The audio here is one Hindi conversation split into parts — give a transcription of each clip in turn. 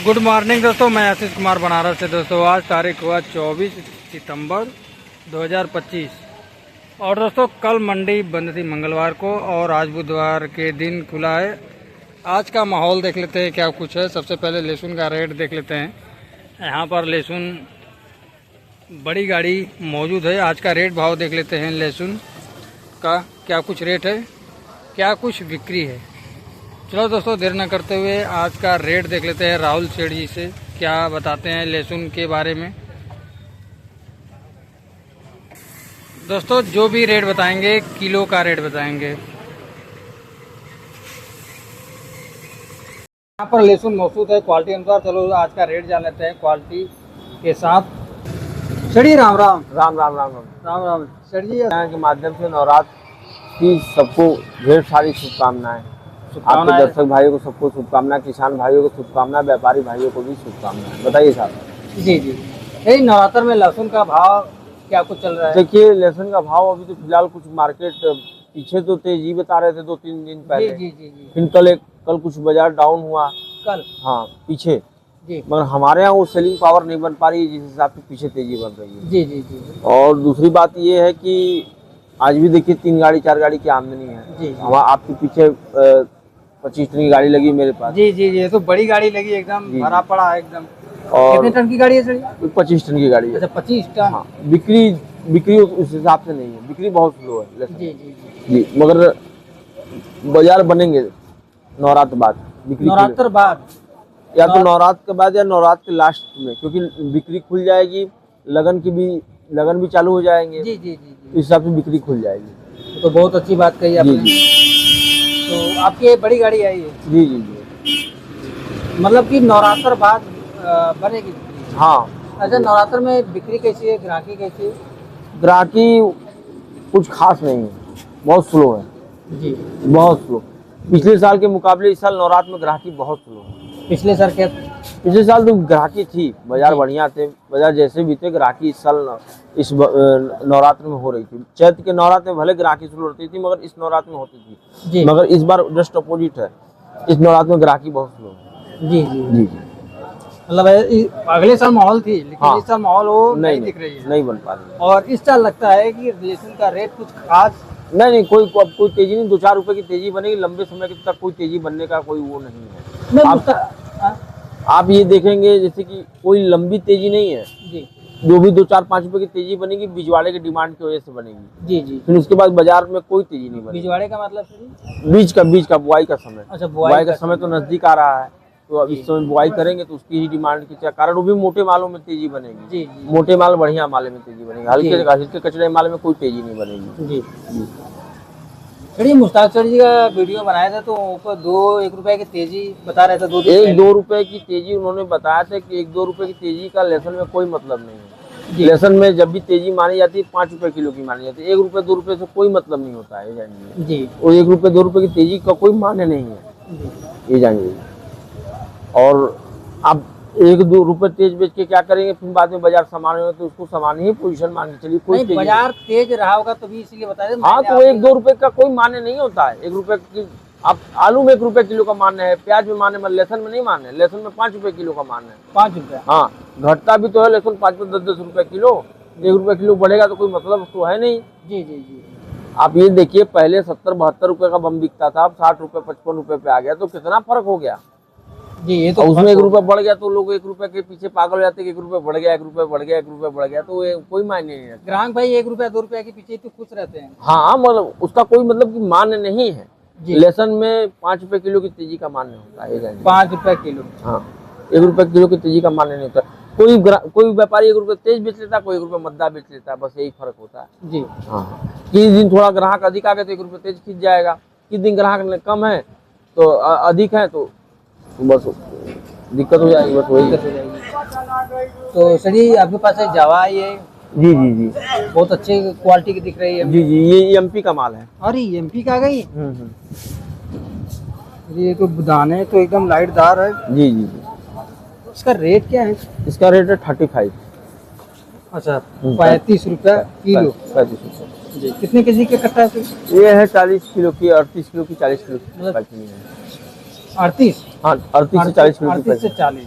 गुड मॉर्निंग दोस्तों, मैं आशीष कुमार बनारस से। दोस्तों आज तारीख हुआ 24 सितंबर 2025 और दोस्तों कल मंडी बंद थी मंगलवार को और आज बुधवार के दिन खुला है। आज का माहौल देख लेते हैं क्या कुछ है। सबसे पहले लहसुन का रेट देख लेते हैं। यहाँ पर लहसुन बड़ी गाड़ी मौजूद है। आज का रेट भाव देख लेते हैं। लहसुन का क्या कुछ रेट है, क्या कुछ बिक्री है। चलो दोस्तों देर न करते हुए आज का रेट देख लेते हैं। राहुल सेठ जी से क्या बताते हैं लहसुन के बारे में। दोस्तों जो भी रेट बताएंगे किलो का रेट बताएंगे। यहाँ पर लहसुन मौजूद है क्वालिटी अनुसार। चलो आज का रेट जान लेते हैं क्वालिटी के साथ। सेठ जी राम राम। राम राम राम राम राम राम सेठ जी। के माध्यम से नवरात्र की सबको ढेर सारी शुभकामनाएं। आपके दर्शक भाइयों को सबको शुभकामनाएं, किसान भाइयों को शुभकामनाएं, व्यापारी भाइयों को भी शुभकामनाएं। बताइए साहब। जी जी, यही नवरात्र में लहसुन का भाव क्या कुछ चल रहा है? देखिए लहसुन का भाव अभी तो फिलहाल कुछ मार्केट पीछे तो तेजी बता रहे थे 2-3 दिन पहले। जी जी जी जी। फिर कल कुछ बाजार डाउन हुआ कल, हाँ पीछे जी। मगर हमारे यहाँ वो सेलिंग पावर नहीं बन पा रही है जिस हिसाब से पीछे तेजी बन रही है। जी जी जी। और दूसरी बात ये है कि आज भी देखिए 3 गाड़ी 4 गाड़ी की आमदनी है। जी हम आपके पीछे 25 टन की गाड़ी लगी मेरे पास। जी जी जी, तो बड़ी गाड़ी लगी एकदम भरा पड़ा है एकदम। और कितने टन की गाड़ी है सर? 25 टन की गाड़ी है। अच्छा 25 टन। हाँ, बिक्री उस हिसाब से नहीं है, बिक्री बहुत स्लो है। जी जी जी मगर बाजार बनेंगे नवरात्र बाद। बिक्री नवरात्र बाद या तो नवरात्र के बाद या नवरात्र के लास्ट में, क्योंकि बिक्री खुल जाएगी। लगन भी चालू हो जाएंगे। जी जी जी इस हिसाब से बिक्री खुल जाएगी। तो बहुत अच्छी बात कही आपने। जी तो आपकी ये बड़ी गाड़ी आई है? जी जी जी, मतलब कि नवरात्र बाद बनेगी बिक्री? हाँ। अच्छा, नवरात्र में बिक्री कैसी है, ग्राहकी कैसी है? ग्राहकी कुछ खास नहीं है, बहुत स्लो है। जी, बहुत स्लो। पिछले साल के मुकाबले इस साल नवरात्र में ग्राहकी बहुत स्लो है। पिछले साल क्या? पिछले साल तो ग्राहकी थी, बाजार बढ़िया थे, बाजार जैसे भी थे। ग्राहकी इस साल इस नवरात्र में हो रही थी। चैत्र के नवरात्र में भले ग्राहकी शुरू होती थी मगर इस नवरात्र में होती थी जी। मगर इस बार जस्ट अपोजिट है। इस नवरात्र में ग्राहकी बहुत स्लो है। जी जी जी जी। मतलब अगले साल माहौल थी लेकिन हाँ। इस साल माहौल वो नहीं दिख रही है। नहीं बन पा रही है। और इस साल लगता है कि लहसुन का रेट कुछ खास नहीं, कोई तेजी नहीं। 2-4 रुपए की तेजी बनेगी। लंबे समय तक कोई तेजी बनने का कोई वो नहीं है। आप ये देखेंगे जैसे कि कोई लंबी तेजी नहीं है जी। जो भी 2-4-5 रुपए की तेजी बनेगी बिजवाड़े के डिमांड की वजह से बनेगी। जी जी। फिर उसके बाद बाजार में कोई तेजी नहीं बनेगी। बिजवाड़े का मतलब बीज का बुआई का समय। अच्छा, बुआई का समय तो नजदीक आ रहा है, तो अब इस समय बुआई करेंगे तो उसकी ही डिमांड के कारण वो भी मोटे मालों में तेजी बनेगी। जी। मोटे माल बढ़िया माल में तेजी बनेगी। हल्के कचड़े माल में कोई तेजी नहीं बनेगी। जी। चलिए, मुश्ताक सर जी का वीडियो बनाया था तो ऊपर 1 रुपए की तेजी बता रहे थे। 1-2 रुपए की तेजी उन्होंने बताया था कि 1-2 रुपए की तेजी का लहसुन में कोई मतलब नहीं है। लहसुन में जब भी तेजी मानी जाती है 5 रुपए किलो की मानी जाती है। 1 रुपए 2 रुपए से कोई मतलब नहीं होता है, जानिए जी। और 1 रुपए 2 रुपए की तेजी का कोई मान्य नहीं है, ये जानिए। और अब 1-2 रुपए तेज बेच के क्या करेंगे? फिर बाद में बाजार सामान्य हो तो उसको सामान्य ही पोजीशन मान के चलिए। कोई बाजार तेज रहा होगा तभी इसीलिए बताया। हाँ, तो 1-2 रुपए का कोई मान्य नहीं होता है। 1 रुपए की आप आलू में 1 रुपए किलो का मान्य है, प्याज में मान्य, लहसुन में नहीं मान्य है। लहसुन में 5 रुपए किलो का मान्य है। 5 रुपए? हाँ, घटता भी तो है लहसुन 5-10 रुपए किलो। 1 रुपए किलो बढ़ेगा तो कोई मतलब तो है नहीं। जी जी जी। आप ये देखिए, पहले 70-72 रुपए का बम बिकता था, अब 60 रुपए 55 रुपए पे आ गया, तो कितना फर्क हो गया जी। ये तो उसमें 1 रुपए बढ़ गया तो लोग 1 रुपए के पीछे पागल हो जाते हैं। 1 रुपए बढ़ गया, 1 रुपए बढ़ गया, 1 रुपए बढ़ गया, तो कोई मायने नहीं रखता। ग्राहक भाई 1 रुपया 2 रुपया के पीछे तो खुश रहते हैं। हाँ, मतलब उसका कोई मतलब कि मान्य नहीं है। लहसुन में 5 रुपए किलो की तेजी का मान्य होता है। 5 रुपए किलो? हाँ, 1 रुपए किलो की तेजी का मान्य नहीं होता। कोई व्यापारी 1 रुपए तेज बेच लेता है, कोई 1 रुपए मद्दा बेच लेता है, बस यही फर्क होता है जी। हाँ, किस दिन थोड़ा ग्राहक अधिक आ गए तो 1 रुपए तेज खींच जाएगा। किस दिन ग्राहक कम है तो अधिक है तो बस दिक्कत हो जाएगी, बस वही दिक्कत हो जाएगी। तो सर आपके पास है जावा? ये जी जी जी, बहुत अच्छे क्वालिटी की दिख रही है। जी जी, ये एमपी का माल है। अरे एमपी का आ गई? ये तो दाने तो एकदम लाइटदार है। जी जी जी। इसका रेट क्या है? इसका रेट है 35। अच्छा, 35 रुपया किलो? 35 रुपये जी। कितने केजी का कट्टा है? ये है 40 किलो की, 38 किलो की, 40 किलो की। 38? हाँ 38 से 40 किलो की 38 से पैकेट। 40,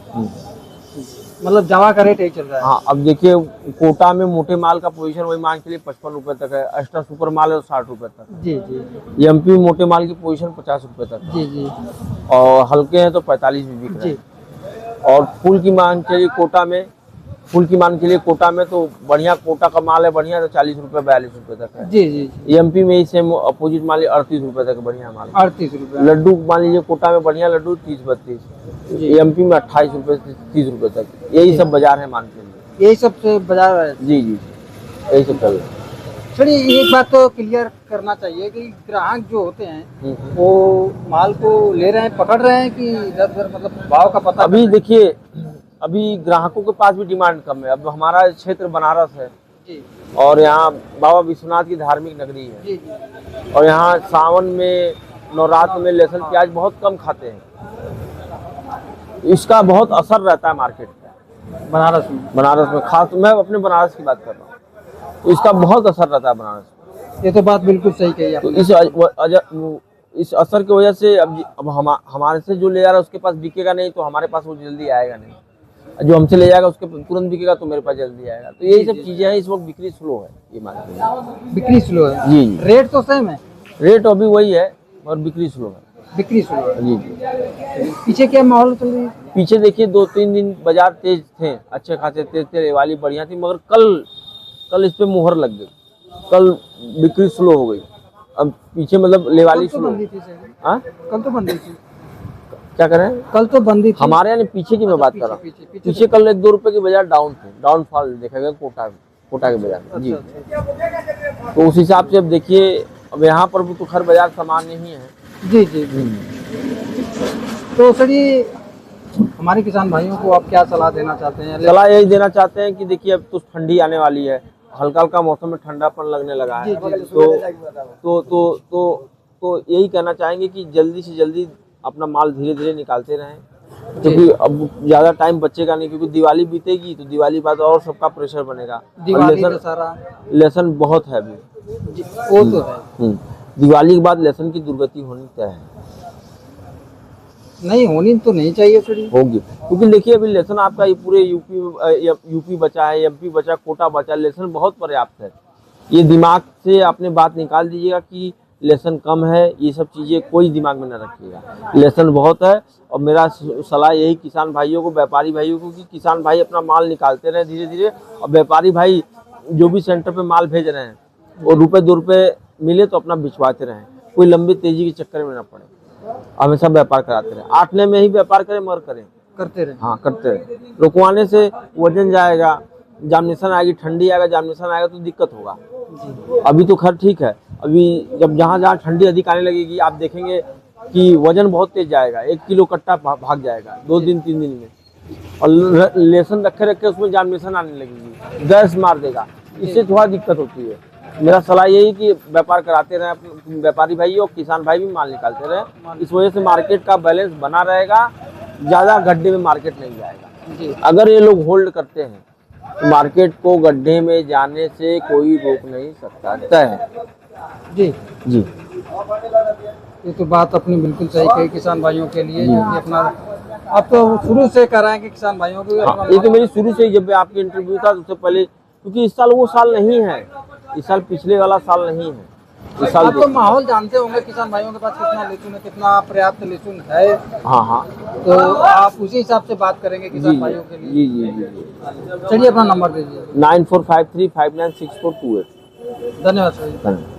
मतलब जावा का रेट यही चल रहा है। हाँ अब देखिए कोटा में मोटे माल का पोजीशन वही मान के लिए 55 रुपए तक है, एक्स्ट्रा सुपर माल है 60 रुपए तक, जी जी एमपी में मोटे माल की पोजीशन 50 रुपए तक है, जी जी और हल्के हैं तो 45 भी बिक रहे जी हैं। और फुल की मांग चाहिए कोटा में, फुल की मांग के लिए कोटा में तो बढ़िया कोटा का माल है बढ़िया तो 40 रुपए 42 रुपए तक है। जी जी एमपी में ही सेम अपोजिट मान लीजिए 38 रुपए तक बढ़िया माल। 38 रुपये। लड्डू मान लीजिए कोटा में बढ़िया लड्डू 30-32, जी एमपी में 28 रुपए से 30 रुपए तक, यही सब बाजार है मान के लिए। यही सब से बाजार है। जी जी यही सब चल रहा है। चलिए एक बात तो क्लियर करना चाहिए कि ग्राहक जो होते हैं वो माल को ले रहे हैं, पकड़ रहे हैं कि इधर उधर मतलब भाव का पता अभी देखिए अभी ग्राहकों के पास भी डिमांड कम है। अब हमारा क्षेत्र बनारस है जी और यहाँ बाबा विश्वनाथ की धार्मिक नगरी है, जी जी और यहाँ सावन में नवरात्र में लहसुन प्याज बहुत कम खाते हैं, इसका बहुत असर रहता है मार्केट पे। बनारस में खास मैं अपने बनारस की बात कर रहा हूँ, तो इसका बहुत असर रहता है बनारस में। ये तो बात बिल्कुल सही कही तो आपने। इस असर की वजह से अब हमारे से जो ले जा रहा है उसके पास बिकेगा नहीं तो हमारे पास वो जल्दी आएगा नहीं, जो हमसे ले जाएगा उसके तुरंत बिकेगा तो मेरे पास जल्दी आएगा। तो यही सब चीजें हैं, इस वक्त बिक्री स्लो है ये मार्केट में। बिक्री स्लो है। जी जी रेट तो सेम है, रेट अभी वही है और बिक्री स्लो है। बिक्री स्लो है। जी जी पीछे क्या माहौल चल रही है? पीछे देखिए 2-3 दिन बाजार तेज थे, अच्छे खासे तेज थे, रेवाली बढ़िया थी, मगर कल इस पे मुहर लग गई, कल बिक्री स्लो हो गई। अब पीछे मतलब लेवाली कल तो स्लो। बंदी थी शायद। हाँ कल तो बंदी थी। क्या करें, कल तो बंदी थी। हमारे यहाँ पीछे की मैं बात कर रहा हूँ, पीछे पीछे कल 1-2 रुपए के बाजार डाउन थे, डाउनफॉल देखा गया कोटा के बाजार में। जी तो उस हिसाब से अब देखिए अब यहाँ पर भी तो खैर बाजार सामान्य ही है। जी जी जी। तो सर ये हमारे किसान भाइयों को आप क्या सलाह देना चाहते हैं? सलाह यही देना चाहते हैं कि देखिए अब तो ठंडी आने वाली है, हल्का हल्का मौसम में ठंडापन लगने लगा है, तो यही कहना चाहेंगे कि जल्दी से जल्दी अपना माल धीरे धीरे निकालते रहें, क्योंकि अब ज्यादा टाइम बचेगा नहीं, क्योंकि दिवाली बीतेगी तो दिवाली बाद और सबका प्रेशर बनेगा। लहसुन बहुत है अभी, वो तो है। दिवाली के बाद लहसुन की दुर्गति होनी तय है। नहीं होनी तो नहीं चाहिए सर, होगी, क्योंकि देखिए अभी लहसुन आपका ये पूरे यूपी बचा है, एमपी बचा, कोटा बचा, लहसुन बहुत पर्याप्त है। ये दिमाग से आपने बात निकाल दीजिएगा कि लहसुन कम है, ये सब चीजें कोई दिमाग में न रखिएगा, लहसुन बहुत है। और मेरा सलाह यही किसान भाइयों को, व्यापारी भाइयों को, कि किसान भाई अपना माल निकालते रहे धीरे धीरे, और व्यापारी भाई जो भी सेंटर पे माल भेज रहे हैं वो ₹1-2 रुपए मिले तो अपना बिचवाते रहें, कोई लंबी तेजी के चक्कर में न पड़े, हमेशा व्यापार कराते रहे, आटने में ही व्यापार करें मगर करें, करते रहे। हाँ करते रहे, रुकवाने से वजन जाएगा, जामनेशन आएगी, ठंडी आएगा, जामनेशन आएगा तो दिक्कत होगा। अभी तो खैर ठीक है, अभी जब जहाँ जहाँ ठंडी अधिक आने लगेगी आप देखेंगे कि वजन बहुत तेज जाएगा, 1 किलो कट्टा भाग जाएगा 2 दिन 3 दिन में, और लहसुन रखे रखे उसमें जामनेशन आने लगेगी, गैस मार देगा, इससे थोड़ा दिक्कत होती है। मेरा सलाह यही कि व्यापार कराते रहे, अपने व्यापारी भाई और किसान भाई भी माल निकालते रहे, इस वजह से मार्केट का बैलेंस बना रहेगा, ज़्यादा गड्ढे में मार्केट नहीं जाएगा। अगर ये लोग होल्ड करते हैं तो मार्केट को गड्ढे में जाने से कोई रोक नहीं सकता, तय है। जी जी ये तो बात अपनी बिल्कुल सही कही किसान भाइयों के लिए, कि अपना आप तो शुरू से कर रहे हैं कि किसान भाइयों को। ये तो मेरी शुरू से ही, जब आपके इंटरव्यू था उससे पहले, क्योंकि इस साल वो साल नहीं है, इस साल पिछले वाला साल नहीं है, इस साल आप तो माहौल जानते होंगे किसान भाइयों के पास कितना लहसुन है, कितना पर्याप्त लहसुन है। हाँ तो आप उसी हिसाब से बात करेंगे किसान भाइयों के लिए। जी चलिए अपना नंबर दीजिए। 9453596428। धन्यवाद सर। धन्यवाद।